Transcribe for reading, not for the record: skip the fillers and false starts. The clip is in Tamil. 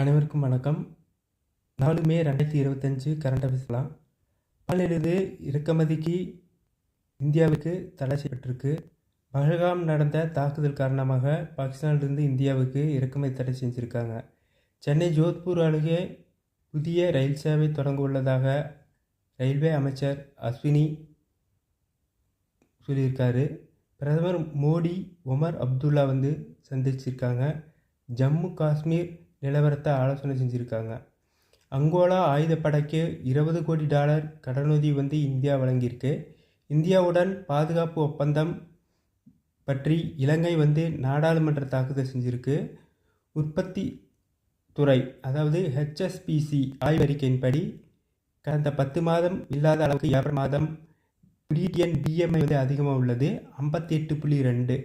அனைவருக்கும் வணக்கம். 4 மே 2025 கரண்ட் அஃபேர்ஸ்லாம். பால் எழுது இறக்குமதிக்கு இந்தியாவுக்கு தடை செய்யப்பட்டிருக்கு. பஹல்காம் நடந்த தாக்குதல் காரணமாக பாகிஸ்தானிலிருந்து இந்தியாவுக்கு இறக்குமதி தடை செஞ்சுருக்காங்க. சென்னை ஜோத்பூர் அருகே புதிய ரயில் சேவை தொடங்க உள்ளதாக ரயில்வே அமைச்சர் அஸ்வினி சொல்லியிருக்காரு. பிரதமர் மோடி ஒமர் அப்துல்லா சந்திச்சிருக்காங்க. ஜம்மு காஷ்மீர் நிலவரத்தை ஆலோசனை செஞ்சுருக்காங்க. அங்கோலா ஆயுதப்படைக்கு $20 கோடி கடனுதவி இந்தியா வழங்கியிருக்கு. இந்தியாவுடன் பாதுகாப்பு ஒப்பந்தம் பற்றி இலங்கை நாடாளுமன்ற தாக்குதல் செஞ்சுருக்கு. உற்பத்தி துறை அதாவது HSBC ஆய்வறிக்கையின்படி கடந்த 10 மாதம் இல்லாத அளவுக்கு ஏப்ரல் மாதம் BMI அதிகமாக உள்ளது 58.2.